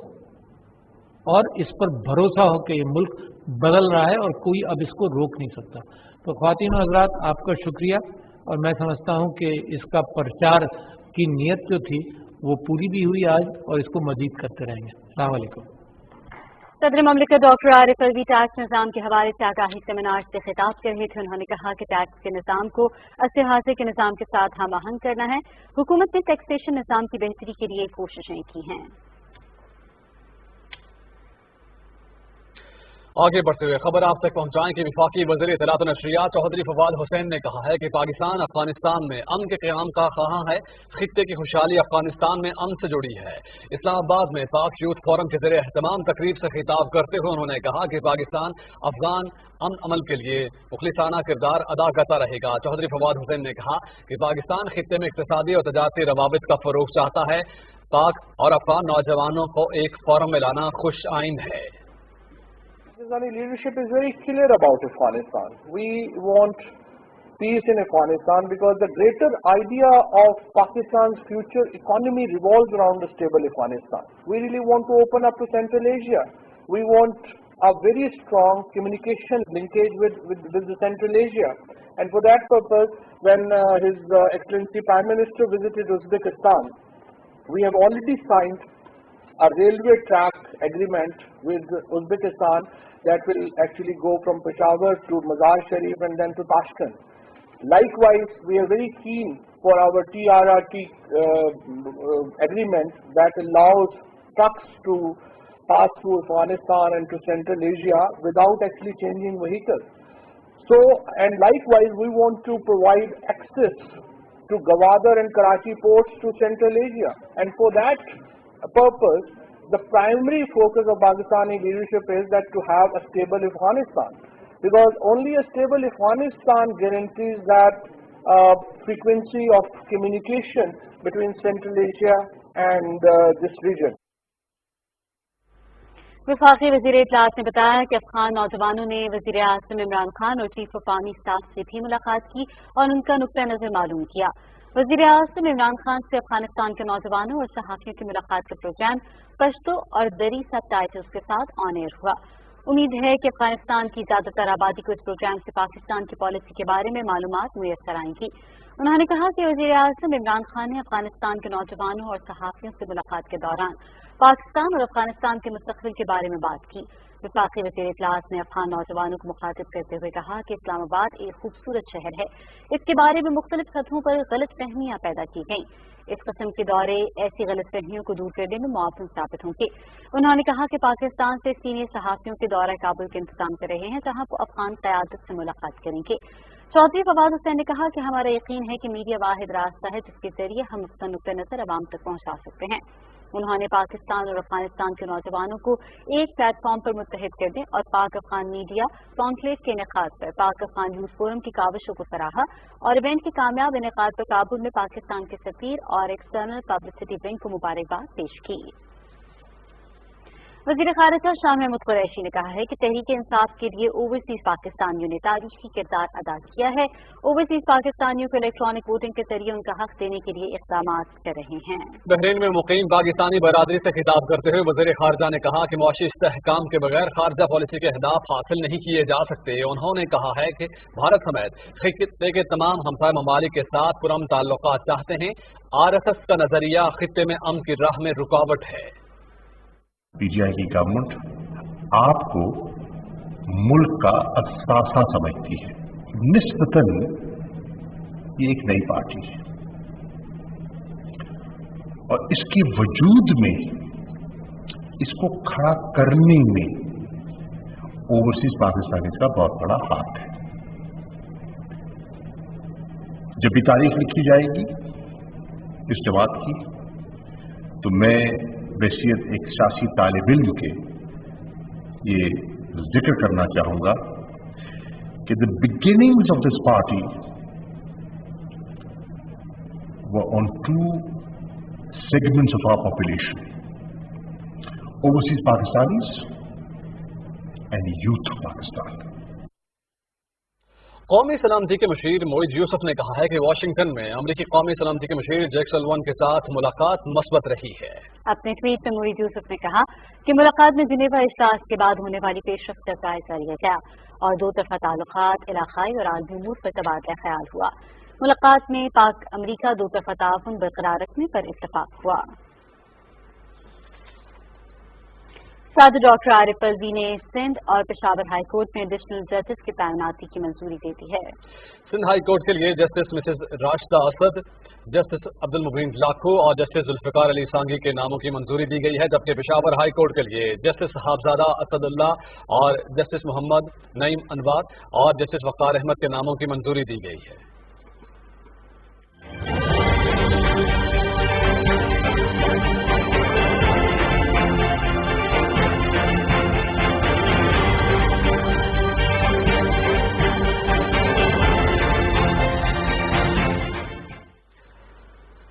और इस पर भरोसा हो कि ये मुल्क बदल रहा है और कोई अब इसको रोक नहीं सकता। तो ख्वातीन और हज़रात, आपका शुक्रिया, और मैं समझता हूँ कि इसका प्रचार की नीयत जो थी वो पूरी भी हुई आज, और इसको मज़ीद करते रहेंगे। अस्सलाम वालेकुम। सदर ममलिकत डॉक्टर आरिफ अलवी टैक्स निज़ाम के हवाले से आगाही सेमिनार से खिताब कर रहे थे। उन्होंने कहा कि टैक्स के निज़ाम को अस्से हासिल के निज़ाम के साथ हम आहंग करना है। हुकूमत ने टैक्सेशन निज़ाम की बेहतरी के लिए कोशिशें की हैं। आगे बढ़ते हुए खबर आप तक पहुंचाएं कि वफाकी वज़ीर इत्तलात व नशरियात चौधरी फवाद हुसैन ने कहा है कि पाकिस्तान अफगानिस्तान में अमन के क़याम का ख़्वाहां है। खित्ते की खुशहाली अफगानिस्तान में अमन से जुड़ी है। इस्लामाबाद में पाक यूथ फोरम के ज़रिए एहतमाम तकरीब से खिताब करते हुए उन्होंने कहा कि पाकिस्तान अफगान अमन अमल के लिए मुखलिसाना किरदार अदा करता रहेगा। चौधरी फवाद हुसैन ने कहा कि पाकिस्तान खित्ते में इक़्तिसादी और तजारती रवाबित का फ़रोग़ चाहता है। पाक और अफगान नौजवानों को एक फोरम में लाना खुश आइन है। Pakistani leadership is very clear about Afghanistan. We want peace in Afghanistan because the greater idea of Pakistan's future economy revolves around a stable Afghanistan. We really want to open up to Central Asia. We want a very strong communication linkage with the Central Asia. And for that purpose, when His Excellency Prime Minister visited Uzbekistan, we have already signed a railway track agreement with Uzbekistan that will actually go from Peshawar to Mazar Sharif and then to Tashkent. Likewise, we are very keen for our TRRT agreement that allows trucks to pass through Afghanistan and to Central Asia without actually changing vehicles. So, and likewise, we want to provide access to Gwadar and Karachi ports to Central Asia. And for that purpose, the primary focus of Pakistani leadership is that to have a stable Afghanistan, because only a stable Afghanistan guarantees that frequency of communication between Central Asia and this region. वफाकी वज़ीर इत्तलात ने बताया कि अफगान नौजवानों ने वज़ीर आज़म इमरान खान और chief of army staff से भी मुलाकात की और उनका नुक्ता नज़र मालूम किया। वज़ीर आज़म इमरान खान से अफगानिस्तान के नौजवानों और सहाफ़ियों की मुलाकात का प्रोग्राम पश्तो और दरी सब टाइटल्स के साथ ऑन एयर हुआ। उम्मीद है कि अफगानिस्तान की ज़्यादातर आबादी को इस प्रोग्राम से पाकिस्तान की पॉलिसी के बारे में मालूमात मुयस्सर आएंगी। उन्होंने कहा कि वज़ीर आज़म इमरान खान ने अफगानिस्तान के नौजवानों और सहाफ़ियों से मुलाकात के दौरान पाकिस्तान और अफगानिस्तान के मुस्तक़बिल के बारे में बात की। वफाकी वज़ीर इत्तलात ने अफगान नौजवानों को मुखातिब करते हुए कहा कि इस्लामाबाद एक खूबसूरत शहर है, इसके बारे में मुख्तलिफ सतहों पर गलत फहमियाँ पैदा की गईं। इस किस्म के दौरे ऐसी गलत फहमियों को दूर करने में मुआविन साबित होंगे। उन्होंने कहा कि पाकिस्तान से सीनियर सहाफ़ियों के दौरा काबुल के इंतजाम कर रहे हैं, जहाँ वो अफगान क़यादत से मुलाकात करेंगे। चौधरी फवाद हुसैन ने कहा कि हमारा यकीन है कि मीडिया वाहिद रास्ता है जिसके जरिए हम अपना नुक्ता नज़र अवाम तक पहुँचा सकते हैं। उन्होंने पाकिस्तान और अफगानिस्तान के नौजवानों को एक प्लेटफॉर्म पर मुत्तहिद करने और पाक अफगान मीडिया कॉन्क्लेव के इनेकाद पर पाक अफगान यूथ फोरम की काविशों को सराहा और इवेंट के कामयाब इनेकाद पर काबुल में पाकिस्तान के सफीर और एक्सटर्नल पब्लिसिटी विंग को मुबारकबाद पेश की। वज़ीर ख़ारिजा शाह महमूद कुरैशी ने कहा है कि तहरीक इंसाफ के लिए ओवरसीज पाकिस्तानियों ने तारीखी किरदार अदा किया है। ओवरसीज पाकिस्तानियों को इलेक्ट्रॉनिक वोटिंग के जरिए उनका हक देने के लिए इक़दाम कर रहे हैं। बहरीन में मुकीम पाकिस्तानी बरादरी से खिताब करते हुए वज़ीर ख़ारिजा ने कहा कि मुआशी इस्तेहकाम के बगैर ख़ारिजा पॉलिसी के अहदाफ हासिल नहीं किए जा सकते। उन्होंने कहा है कि भारत समेत खित्ते के तमाम हमसाय ममालिक के साथ पुरअमन ताल्लुकात चाहते हैं। RSS का नज़रिया खित्ते में अमन की राह में रुकावट है। PTI की गवर्नमेंट आपको मुल्क का असासा समझती है। निस्बतन ये एक नई पार्टी है और इसके वजूद में इसको खड़ा करने में ओवरसीज पाकिस्तानी का बहुत बड़ा हाथ है। जब भी तारीख लिखी जाएगी इस जमात की तो मैं वैसियत एक सियासी तालिब इल्म के ये जिक्र करना चाहूंगा कि the beginnings of this party were on two segments of our population, overseas Pakistanis and youth of Pakistan. कौमी सलामती के मशीर मोइज यूसुफ ने कहा है कि वाशिंगटन में अमरीकी कौमी सलामती के मशीर जैक सल्वन के साथ मुलाकात मस्बत रही है। अपने ट्वीट में मोइज यूसुफ ने कहा कि मुलाकात में जिनेवा इजलास के बाद होने वाली पेशरफ्त का जायजा लिया गया और दो तरफा ताल्लुकात, इलाकाई और आलमी उमूर पर तबादला ख्याल हुआ। मुलाकात में पाक अमरीका दो तरफा ताउन बरकरार रखने पर इत्तफाक हुआ। साथ डॉक्टर आरिफ अलवी ने सिंध और पेशावर हाई कोर्ट में एडिशनल जजेस की तैनाती की मंजूरी दे दी है। सिंध हाई कोर्ट के लिए justice Mrs Rashida Asad, justice Abdul Mubeen Lakho और जस्टिस जुल्फिकार अली सांगी के नामों की मंजूरी दी गई है, जबकि पेशावर हाई कोर्ट के लिए जस्टिस हाफजादा असदुल्ला और जस्टिस मोहम्मद नईम अनवर और जस्टिस वक़ार अहमद के नामों की मंजूरी दी गई है।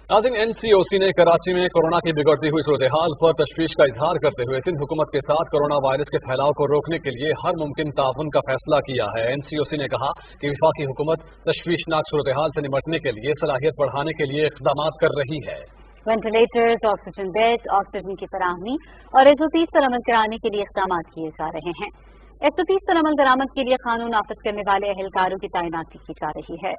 नाज़रीन, एनसीओसी ने कराची में कोरोना की बिगड़ती हुई सूरत-ए-हाल पर तशवीश का इजहार करते हुए सिंध हुकूमत के साथ कोरोना वायरस के फैलाव को रोकने के लिए हर मुमकिन ताउन का फैसला किया है। एनसीओसी ने कहा कि वफाकी हुकूमत तशवीशनाक सूरत-ए-हाल से निपटने के लिए सलाहियत बढ़ाने के लिए इक़दाम कर रही है। वेंटिलेटर्स, ऑक्सीजन बेड, ऑक्सीजन की फराहमी और 130 पर अमल कराने के लिए इक़दाम किए जा रहे हैं। 130 पर अमल दरामद के लिए कानून नाफिज करने वाले अहलकारों की तैनाती की जा रही है।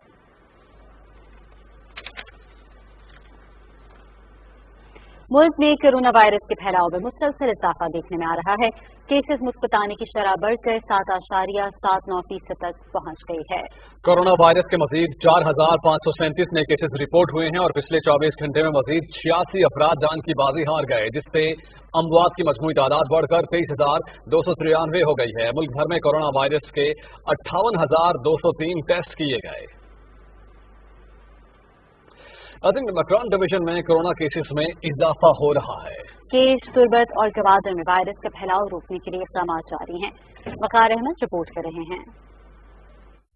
मुल्क में कोरोना वायरस के फैलाव में मुसलसल इजाफा देखने में आ रहा है। केसेस मुस्बत आने की शरह बढ़कर 7.79% तक पहुंच गई है। कोरोना वायरस के मजीद 4,537 नए केसेस रिपोर्ट हुए हैं और पिछले 24 घंटे में मजीद 86 अफराद जान की बाजी हार गए, जिससे अमवात की मजमूई तादाद बढ़कर 23,293 हो गई है। मुल्क भर में कोरोना वायरस के 58,203 टेस्ट किए गए। मकरान डिवीजन में कोरोना केसेस में इजाफा हो रहा है। केस, तुर्बत और गवादर में वायरस का फैलाव रोकने के लिए इक़दाम जारी हैं। वक़ार अहमद रिपोर्ट कर रहे हैं।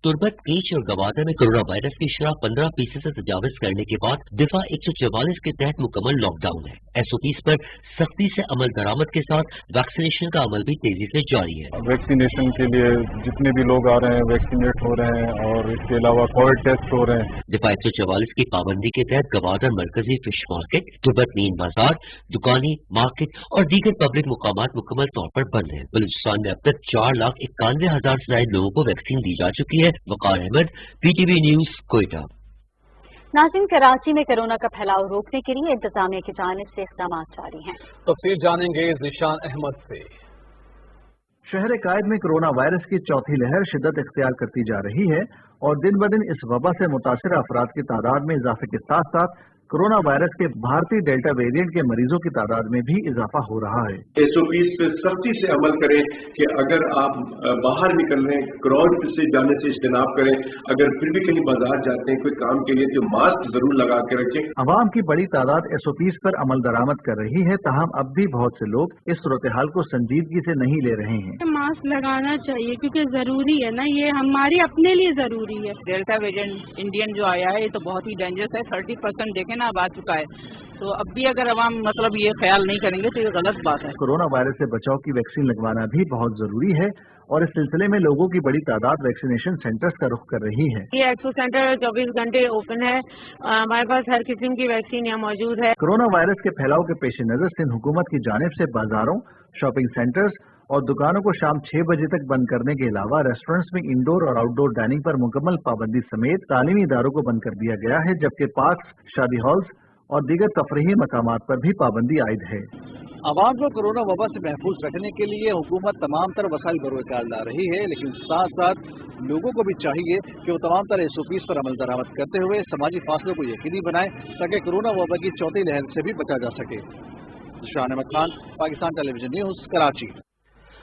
तुर्बत, केच और गवादर में कोरोना वायरस की शरह 15% से तजाविज करने के बाद दिफा 144 के तहत मुकम्मल लॉकडाउन है। एसओपीज पर सख्ती से अमल दरामद के साथ वैक्सीनेशन का अमल भी तेजी से जारी है। वैक्सीनेशन के लिए जितने भी लोग आ रहे हैं वैक्सीनेट हो रहे हैं और इसके अलावा कोविड टेस्ट हो रहे हैं। दिफा 144 की पाबंदी के तहत गवादर मरकजी फिश मार्केट, तुर्बत मेन बाजार, दुकानी मार्केट और दीगर पब्लिक मुकामात मुकम्मल तौर पर बंद है। बलूचिस्तान में अब तक 4,91,000 से ज्यादा लोगों को वैक्सीन दी जा चुकी है। वक़ार अहमद, पीटीवी न्यूज, कोयटा। नाज़रीन, कराची में कोरोना का फैलाव रोकने के लिए इंतजामिया की जानिब से इक़दाम जारी हैं। तफसील जानेंगे ज़ीशान अहमद से। शहर कायद में कोरोना वायरस की चौथी लहर शिद्दत इख्तियार करती जा रही है और दिन ब दिन इस वबा से मुतासिर अफराद की तादाद में इजाफे के साथ साथ कोरोना वायरस के भारतीय डेल्टा वेरिएंट के मरीजों की तादाद में भी इजाफा हो रहा है। एसओपीज पे सख्ती से अमल करें कि अगर आप बाहर निकल रहे हैं क्राउड से जाने से इज्तनाब करें। अगर फिर भी कहीं बाजार जाते हैं कोई काम के लिए तो मास्क जरूर लगा के रखें। अवाम की बड़ी तादाद एसओपीज पर अमल दरामद कर रही है, ताहम अब भी बहुत से लोग इस सूरत-ए-हाल को संजीदगी से नहीं ले रहे हैं। मास्क लगाना चाहिए क्योंकि जरूरी है ना, ये हमारी अपने लिए जरूरी है। डेल्टा वेरिएंट इंडियन जो आया है ये तो बहुत ही डेंजरस है। 30% देखें ना अब आ चुका है, तो अब भी अगर अवाम ये ख्याल नहीं करेंगे तो ये गलत बात है। कोरोना वायरस से बचाव की वैक्सीन लगवाना भी बहुत जरूरी है और इस सिलसिले में लोगों की बड़ी तादाद वैक्सीनेशन सेंटर्स का रुख कर रही है। ये एक्सपो सेंटर 24 घंटे ओपन है, हमारे पास हर किस्म की वैक्सीन यहाँ मौजूद है। कोरोना वायरस के फैलाव के पेश नजर सिंध हुकूमत की जानिब से बाजारों, शॉपिंग सेंटर्स और दुकानों को शाम 6 बजे तक बंद करने के अलावा रेस्टोरेंट्स में इंडोर और आउटडोर डाइनिंग पर मुकम्मल पाबंदी समेत तालीमी इदारों को बंद कर दिया गया है, जबकि पार्क्स, शादी हॉल्स और दीगर तफरीही मकामात पर भी पाबंदी आयद है। आवाम को कोरोना वबा से महफूज रखने के लिए हुकूमत तमाम तरह वसाइल बरोकार ला रही है, लेकिन साथ साथ लोगों को भी चाहिए कि वो तमाम तरह एसओपीज पर अमल दरामद करते हुए समाजी फासलों को यकीनी बनाएं ताकि कोरोना वबा की चौथी लहर से भी बचा जा सके। Zeeshan Ahmed Khan, Pakistan television news, Karachi.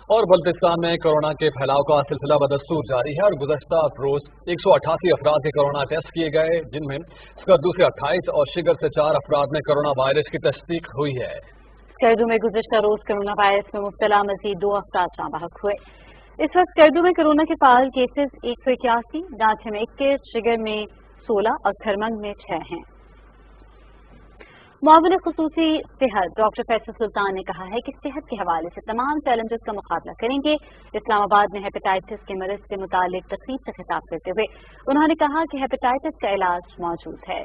और बल्तिस्तान में कोरोना के फैलाव का सिलसिला बदस्तूर जारी है और गुज़श्ता रोज 188 अफराद के कोरोना टेस्ट किए गए, जिनमें स्कर्दू से 28 और शिगर से 4 अफराद में कोरोना वायरस की तस्दीक हुई है। स्कर्दू में गुज़श्ता रोज कोरोना वायरस में मुब्तला मजीद 2 अफराद जाँ बहक हुए। इस वक्त स्कर्दू में कोरोना के फाल केसेस 181, डांछे में 21, शिगर में 16 और खरमंग में 6 हैं। मुआविन खुसूसी सेहत डॉक्टर फैसल सुल्तान ने कहा है कि सेहत के हवाले से तमाम चैलेंजेस का मुकाबला करेंगे। इस्लामाबाद में हेपेटाइटिस के मरीज से मुतालिक तकरीब से खिताब करते हुए उन्होंने कहा कि हेपेटाइटिस का इलाज मौजूद है।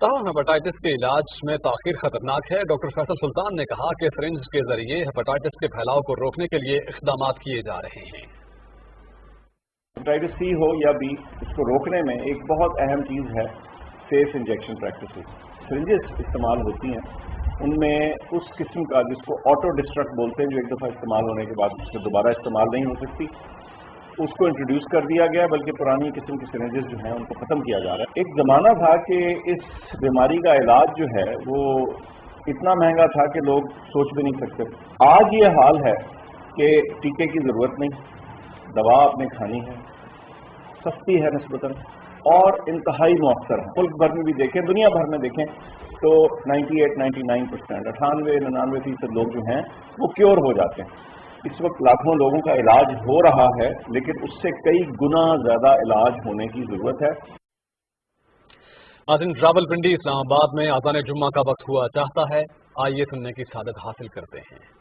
ताहम हेपेटाइटिस के इलाज में ताखीर खतरनाक है। डॉक्टर फैसल सुल्तान ने कहा कि सिरिंज के जरिए हेपेटाइटिस के फैलाव को रोकने के लिए इक़दाम किए जा रहे हैं। हेपेटाइटिस सी हो या बी, इसको रोकने में एक बहुत अहम चीज़ है सेफ इंजेक्शन प्रैक्टिसेस। सिरिंजेस इस्तेमाल होती हैं ان میں اس قسم کا جس کو آٹو ڈسٹرکٹ بولتے ہیں جو ایک دفعہ استعمال ہونے کے بعد اس سے دوبارہ استعمال نہیں ہو سکتی، اس کو انٹروڈیوس کر دیا گیا، بلکہ پرانی قسم کی سرنجز جو ہیں ان کو ختم کیا جا رہا ہے۔ ایک زمانہ تھا کہ اس بیماری کا علاج جو ہے وہ اتنا مہنگا تھا کہ لوگ سوچ بھی نہیں سکتے۔ آج یہ حال ہے کہ ٹیکے کی ضرورت نہیں، دوا آپ نے کھانی ہے، سستی ہے نسبتاً اور انتہائی مؤثر ہے۔ ملک بھر میں بھی دیکھیں، دنیا بھر میں دیکھیں تو 98-99%، 98-99% لوگ جو ہیں وہ کیور ہو جاتے ہیں۔ اس وقت لاکھوں لوگوں کا علاج ہو رہا ہے، لیکن اس سے کئی گنا زیادہ علاج ہونے کی ضرورت ہے۔ ناظرین، راولپنڈی اسلام آباد میں اذان جمعہ کا وقت ہوا چاہتا ہے، آئیے سننے کی سعادت حاصل کرتے ہیں۔